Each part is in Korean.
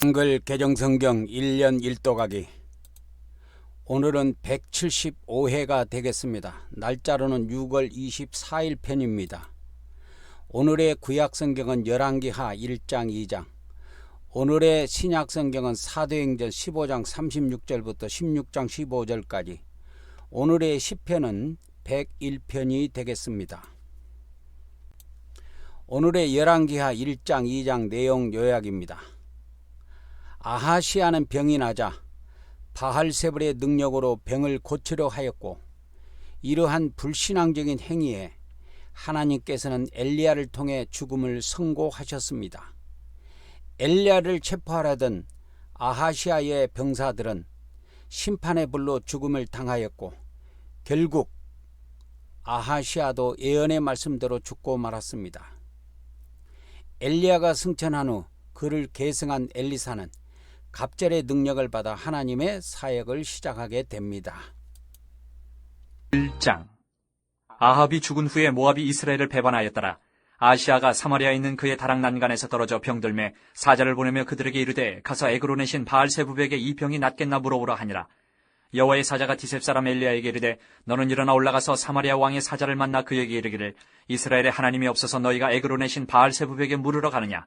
한글 개정성경 1년 1도 가기. 오늘은 175회가 되겠습니다. 날짜로는 6월 24일 편입니다. 오늘의 구약성경은 열왕기하 1장 2장, 오늘의 신약성경은 사도행전 15장 36절부터 16장 15절까지, 오늘의 시편은 101편이 되겠습니다. 오늘의 열왕기하 1장 2장 내용 요약입니다. 아하시아는 병이 나자 바알세불의 능력으로 병을 고치려 하였고, 이러한 불신앙적인 행위에 하나님께서는 엘리야를 통해 죽음을 선고하셨습니다. 엘리야를 체포하려던 아하시아의 병사들은 심판의 불로 죽음을 당하였고, 결국 아하시아도 예언의 말씀대로 죽고 말았습니다. 엘리야가 승천한 후 그를 계승한 엘리사는 갑절의 능력을 받아 하나님의 사역을 시작하게 됩니다. 1장. 아합이 죽은 후에 모압이 이스라엘을 배반하였더라. 아시아가 사마리아에 있는 그의 다락 난간에서 떨어져 병들매 사자를 보내며 그들에게 이르되, 가서 에그론의 신 바알세불에게 이 병이 낫겠나 물어보라 하니라. 여호와의 사자가 디셉 사람 엘리야에게 이르되, 너는 일어나 올라가서 사마리아 왕의 사자를 만나 그에게 이르기를, 이스라엘의 하나님이 없어서 너희가 에그론의 신 바알세불에게 물으러 가느냐.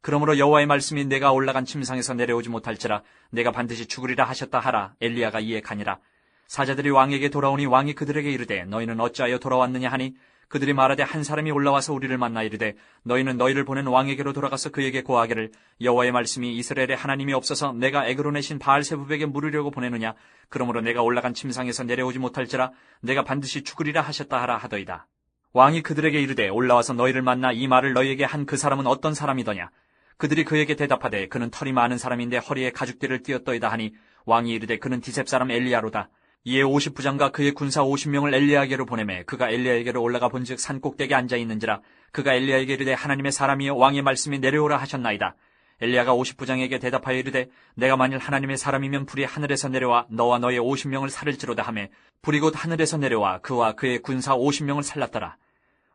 그러므로 여호와의 말씀이 내가 올라간 침상에서 내려오지 못할지라 내가 반드시 죽으리라 하셨다 하라. 엘리야가 이에 가니라. 사자들이 왕에게 돌아오니 왕이 그들에게 이르되, 너희는 어찌하여 돌아왔느냐 하니, 그들이 말하되, 한 사람이 올라와서 우리를 만나 이르되, 너희는 너희를 보낸 왕에게로 돌아가서 그에게 고하기를, 여호와의 말씀이 이스라엘의 하나님이 없어서 내가 에그론의 신 바알세불에게 물으려고 보내느냐. 그러므로 내가 올라간 침상에서 내려오지 못할지라 내가 반드시 죽으리라 하셨다 하라 하더이다. 왕이 그들에게 이르되, 올라와서 너희를 만나 이 말을 너희에게 한 그 사람은 어떤 사람이더냐. 그들이 그에게 대답하되, 그는 털이 많은 사람인데 허리에 가죽띠를 띠었더이다 하니, 왕이 이르되, 그는 디셉 사람 엘리야로다. 이에 50부장과 그의 군사 50명을 엘리야에게로 보내매 그가 엘리야에게로 올라가 본즉 산 꼭대기에 앉아 있는지라. 그가 엘리야에게 이르되, 하나님의 사람이여 왕의 말씀이 내려오라 하셨나이다. 엘리야가 50부장에게 대답하여 이르되, 내가 만일 하나님의 사람이면 불이 하늘에서 내려와 너와 너의 50명을 살을지로다 하매, 불이 곧 하늘에서 내려와 그와 그의 군사 50명을 살랐더라.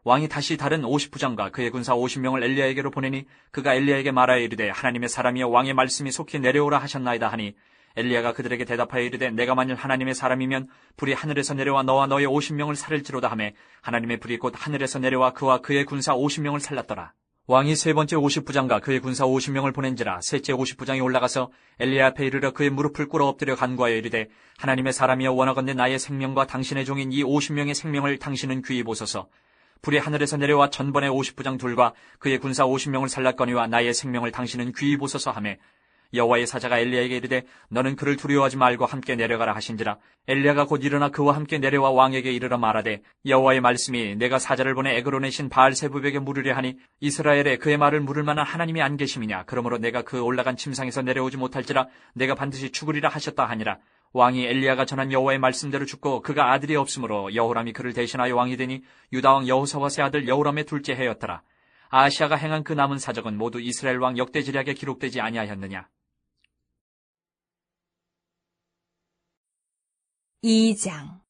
왕이 다시 다른 50부장과 그의 군사 50명을 엘리야에게로 보내니 그가 엘리야에게 말하여 이르되, 하나님의 사람이여 왕의 말씀이 속히 내려오라 하셨나이다 하니, 엘리야가 그들에게 대답하여 이르되, 내가 만일 하나님의 사람이면 불이 하늘에서 내려와 너와 너의 50명을 살을지로다 하매, 하나님의 불이 곧 하늘에서 내려와 그와 그의 군사 50명을 살랐더라. 왕이 세 번째 50부장과 그의 군사 50명을 보낸지라. 셋째 50부장이 올라가서 엘리야 앞에 이르러 그의 무릎을 꿇어 엎드려 간구하여 이르되, 하나님의 사람이여 원하건대 나의 생명과 당신의 종인 이 50명의 생명을 당신은 귀히 보소서. 불이 하늘에서 내려와 전번의 50부장 둘과 그의 군사 50명을 살랐거니와 나의 생명을 당신은 귀히 보소서 하매, 여호와의 사자가 엘리야에게 이르되, 너는 그를 두려워하지 말고 함께 내려가라 하신지라. 엘리야가 곧 일어나 그와 함께 내려와 왕에게 이르러 말하되, 여호와의 말씀이 내가 사자를 보내 에그론의 신 바알세불에게 물으려 하니, 이스라엘에 그의 말을 물을 만한 하나님이 안 계심이냐. 그러므로 내가 그 올라간 침상에서 내려오지 못할지라 내가 반드시 죽으리라 하셨다 하니라. 왕이 엘리야가 전한 여호와의 말씀대로 죽고 그가 아들이 없으므로 여호람이 그를 대신하여 왕이 되니 유다왕 여호사밧의 아들 여호람의 둘째 해였더라. 아시아가 행한 그 남은 사적은 모두 이스라엘 왕 역대지략에 기록되지 아니하였느냐. 2장.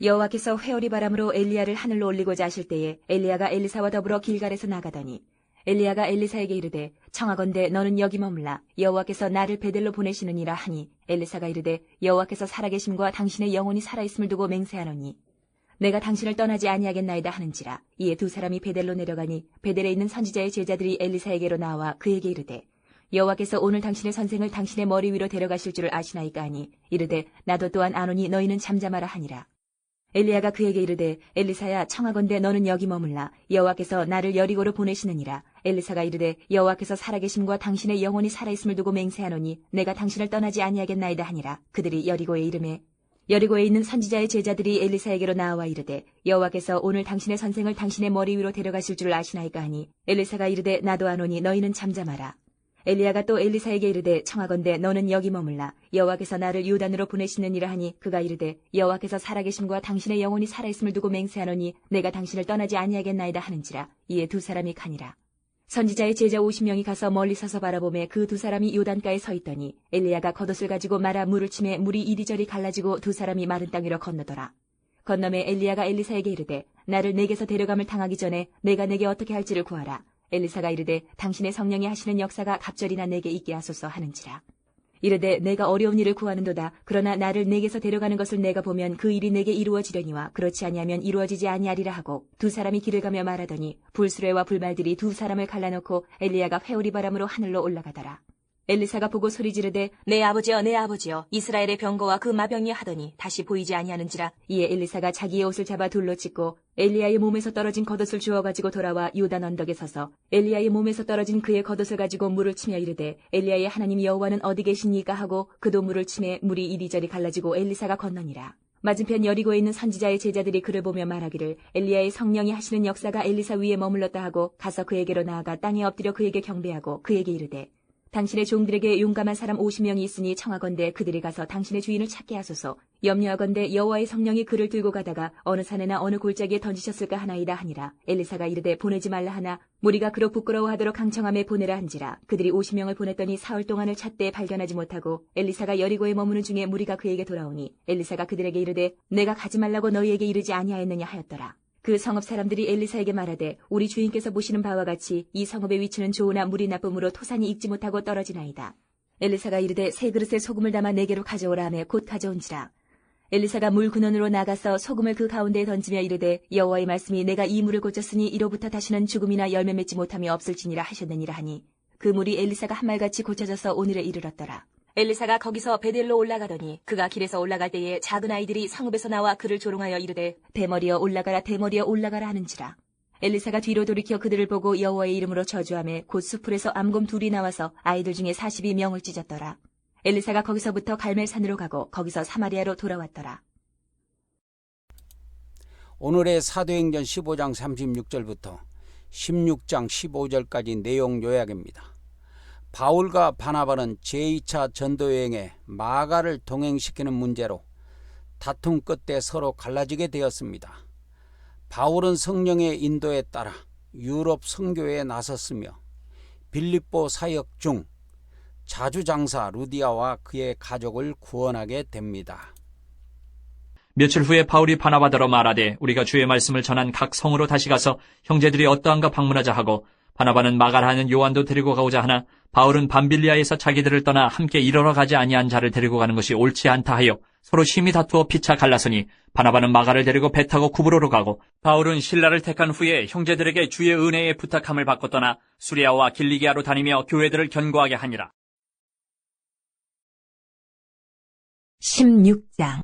여호와께서 회오리 바람으로 엘리야를 하늘로 올리고자 하실 때에 엘리야가 엘리사와 더불어 길갈에서 나가더니, 엘리야가 엘리사에게 이르되, 청하건대 너는 여기 머물라. 여호와께서 나를 베델로 보내시느니라 하니, 엘리사가 이르되, 여호와께서 살아계심과 당신의 영혼이 살아있음을 두고 맹세하노니 내가 당신을 떠나지 아니하겠나이다 하는지라. 이에 두 사람이 베델로 내려가니 베델에 있는 선지자의 제자들이 엘리사에게로 나와 그에게 이르되, 여호와께서 오늘 당신의 선생을 당신의 머리 위로 데려가실 줄을 아시나이까 하니, 이르되, 나도 또한 아노니 너희는 잠잠하라 하니라. 엘리야가 그에게 이르되, 엘리사야, 청하건대 너는 여기 머물라. 여호와께서 나를 여리고로 보내시느니라. 엘리사가 이르되, 여호와께서 살아계심과 당신의 영혼이 살아있음을 두고 맹세하노니 내가 당신을 떠나지 아니하겠나이다 하니라. 그들이 여리고에 이르매, 여리고에 있는 선지자의 제자들이 엘리사에게로 나와 이르되, 여호와께서 오늘 당신의 선생을 당신의 머리 위로 데려가실 줄을 아시나이까 하니, 엘리사가 이르되, 나도 아노니 너희는 잠잠하라. 엘리야가 또 엘리사에게 이르되, 청하건대 너는 여기 머물라. 여호와께서 나를 요단으로 보내시느니라 하니, 그가 이르되, 여호와께서 살아계심과 당신의 영혼이 살아있음을 두고 맹세하노니 내가 당신을 떠나지 아니하겠나이다 하는지라. 이에 두 사람이 가니라. 선지자의 제자 50명이 가서 멀리 서서 바라보매 그 두 사람이 요단가에 서 있더니, 엘리야가 겉옷을 가지고 말아 물을 치매 물이 이리저리 갈라지고 두 사람이 마른 땅 위로 건너더라. 건너매 엘리야가 엘리사에게 이르되, 나를 내게서 데려감을 당하기 전에 내가 내게 어떻게 할지를 구하라. 엘리사가 이르되 당신의 성령이 하시는 역사가 갑절이나 내게 있게 하소서 하는지라. 이르되 내가 어려운 일을 구하는도다. 그러나 나를 내게서 데려가는 것을 내가 보면 그 일이 내게 이루어지려니와 그렇지 아니하면 이루어지지 아니하리라 하고 두 사람이 길을 가며 말하더니 불수레와 불말들이 두 사람을 갈라놓고 엘리야가 회오리 바람으로 하늘로 올라가더라. 엘리사가 보고 소리 지르되 내 아버지여 내 아버지여 이스라엘의 병거와 그 마병이 하더니 다시 보이지 아니하는지라. 이에 엘리사가 자기의 옷을 잡아 둘로 찢고 엘리야의 몸에서 떨어진 겉옷을 주워 가지고 돌아와 요단 언덕에 서서 엘리야의 몸에서 떨어진 그의 겉옷을 가지고 물을 치며 이르되 엘리야의 하나님 여호와는 어디 계시니까 하고 그도 물을 치매 물이 이리저리 갈라지고 엘리사가 건너니라. 맞은편 여리고에 있는 선지자의 제자들이 그를 보며 말하기를 엘리야의 성령이 하시는 역사가 엘리사 위에 머물렀다 하고 가서 그에게로 나아가 땅에 엎드려 그에게 경배하고 그에게 이르되 당신의 종들에게 용감한 사람 50명이 있으니 청하건대 그들이 가서 당신의 주인을 찾게 하소서. 염려하건대 여호와의 성령이 그를 들고 가다가 어느 산에나 어느 골짜기에 던지셨을까 하나이다 하니라. 엘리사가 이르되 보내지 말라 하나 무리가 그로 부끄러워하도록 강청함에 보내라 한지라. 그들이 50명을 보냈더니 사흘 동안을 찾되 발견하지 못하고 엘리사가 여리고에 머무는 중에 무리가 그에게 돌아오니 엘리사가 그들에게 이르되 내가 가지 말라고 너희에게 이르지 아니하였느냐 하였더라. 그 성읍 사람들이 엘리사에게 말하되 우리 주인께서 보시는 바와 같이 이 성읍의 위치는 좋으나 물이 나쁨으로 토산이 익지 못하고 떨어지나이다. 엘리사가 이르되 세 그릇에 소금을 담아 내게로 가져오라 하며 곧 가져온지라. 엘리사가 물 근원으로 나가서 소금을 그 가운데에 던지며 이르되 여호와의 말씀이 내가 이 물을 고쳤으니 이로부터 다시는 죽음이나 열매 맺지 못함이 없을지니라 하셨느니라 하니 그 물이 엘리사가 한말같이 고쳐져서 오늘에 이르렀더라. 엘리사가 거기서 베델로 올라가더니 그가 길에서 올라갈 때에 작은 아이들이 성읍에서 나와 그를 조롱하여 이르되 대머리여 올라가라 대머리여 올라가라 하는지라. 엘리사가 뒤로 돌이켜 그들을 보고 여호와의 이름으로 저주하며 곧 수풀에서 암곰 둘이 나와서 아이들 중에 42명을 찢었더라. 엘리사가 거기서부터 갈멜산으로 가고 거기서 사마리아로 돌아왔더라. 오늘의 사도행전 15장 36절부터 16장 15절까지 내용 요약입니다. 바울과 바나바는 제2차 전도여행에 마가를 동행시키는 문제로 다툼 끝에 서로 갈라지게 되었습니다. 바울은 성령의 인도에 따라 유럽 선교에 나섰으며 빌립보 사역 중 자주장사 루디아와 그의 가족을 구원하게 됩니다. 며칠 후에 바울이 바나바더러 말하되 우리가 주의 말씀을 전한 각 성으로 다시 가서 형제들이 어떠한가 방문하자 하고 바나바는 마가라 하는 요한도 데리고 가고자 하나 바울은 밤빌리아에서 자기들을 떠나 함께 일하러 가지 아니한 자를 데리고 가는 것이 옳지 않다 하여 서로 심히 다투어 피차 갈라서니 바나바는 마가를 데리고 배 타고 구브로로 가고 바울은 실라를 택한 후에 형제들에게 주의 은혜에 부탁함을 받고 떠나 수리아와 길리기아로 다니며 교회들을 견고하게 하니라. 16장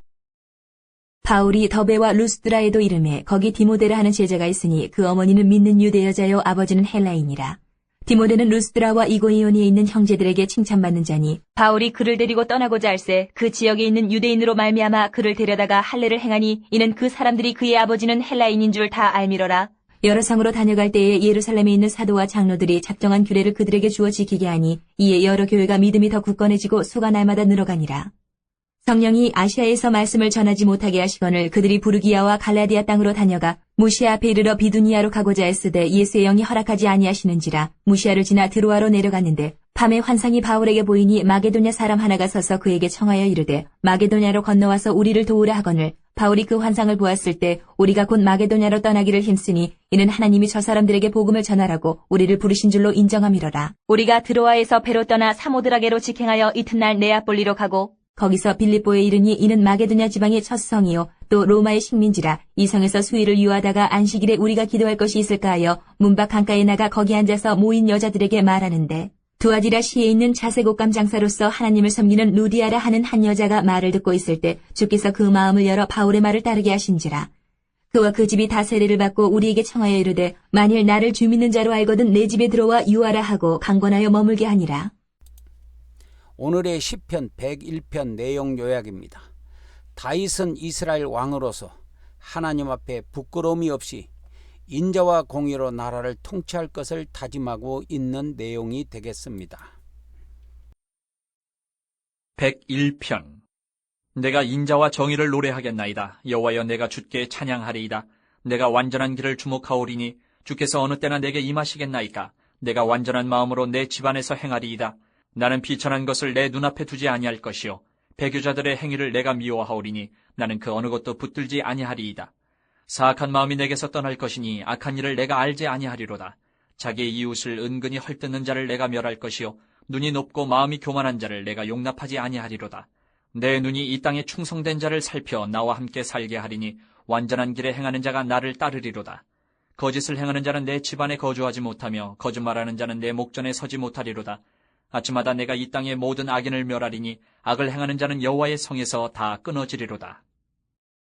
바울이 더베와 루스드라에도 이름해 거기 디모데라 하는 제자가 있으니 그 어머니는 믿는 유대 여자요 아버지는 헬라인이라. 디모데는 루스드라와 이고니온에 있는 형제들에게 칭찬받는 자니 바울이 그를 데리고 떠나고자 할세 그 지역에 있는 유대인으로 말미암아 그를 데려다가 할례를 행하니 이는 그 사람들이 그의 아버지는 헬라인인 줄 다 알미러라. 여러 성으로 다녀갈 때에 예루살렘에 있는 사도와 장로들이 작정한 규례를 그들에게 주어 지키게 하니 이에 여러 교회가 믿음이 더 굳건해지고 수가 날마다 늘어가니라. 성령이 아시아에서 말씀을 전하지 못하게 하시거늘 그들이 부르기아와 갈라디아 땅으로 다녀가 무시아 앞에 이르러 비두니아로 가고자 했으되 예수의 영이 허락하지 아니하시는지라. 무시아를 지나 드로아로 내려갔는데 밤에 환상이 바울에게 보이니 마게도냐 사람 하나가 서서 그에게 청하여 이르되 마게도냐로 건너와서 우리를 도우라 하거늘 바울이 그 환상을 보았을 때 우리가 곧 마게도냐로 떠나기를 힘쓰니 이는 하나님이 저 사람들에게 복음을 전하라고 우리를 부르신 줄로 인정함이로라. 우리가 드로아에서 배로 떠나 사모드라게로 직행하여 이튿날 네아폴리로 가고 거기서 빌립보에 이르니 이는 마게도냐 지방의 첫 성이요 또 로마의 식민지라. 이 성에서 수일을 유하다가 안식일에 우리가 기도할 것이 있을까 하여 문밖 강가에 나가 거기 앉아서 모인 여자들에게 말하는데 두아디라 시에 있는 자색옷감 장사로서 하나님을 섬기는 루디아라 하는 한 여자가 말을 듣고 있을 때 주께서 그 마음을 열어 바울의 말을 따르게 하신지라. 그와 그 집이 다 세례를 받고 우리에게 청하여 이르되 만일 나를 주 믿는 자로 알거든 내 집에 들어와 유하라 하고 강권하여 머물게 하니라. 오늘의 시편 101편 내용 요약입니다. 다윗은 이스라엘 왕으로서 하나님 앞에 부끄러움이 없이 인자와 공의로 나라를 통치할 것을 다짐하고 있는 내용이 되겠습니다. 101편 내가 인자와 정의를 노래하겠나이다. 여호와여 내가 주께 찬양하리이다. 내가 완전한 길을 주목하오리니 주께서 어느 때나 내게 임하시겠나이까. 내가 완전한 마음으로 내 집안에서 행하리이다. 나는 비천한 것을 내 눈앞에 두지 아니할 것이요 배교자들의 행위를 내가 미워하오리니 나는 그 어느 것도 붙들지 아니하리이다. 사악한 마음이 내게서 떠날 것이니 악한 일을 내가 알지 아니하리로다. 자기의 이웃을 은근히 헐뜯는 자를 내가 멸할 것이요 눈이 높고 마음이 교만한 자를 내가 용납하지 아니하리로다. 내 눈이 이 땅에 충성된 자를 살펴 나와 함께 살게 하리니 완전한 길에 행하는 자가 나를 따르리로다. 거짓을 행하는 자는 내 집안에 거주하지 못하며 거짓말하는 자는 내 목전에 서지 못하리로다. 아침마다 내가 이 땅의 모든 악인을 멸하리니 악을 행하는 자는 여호와의 성에서 다 끊어지리로다.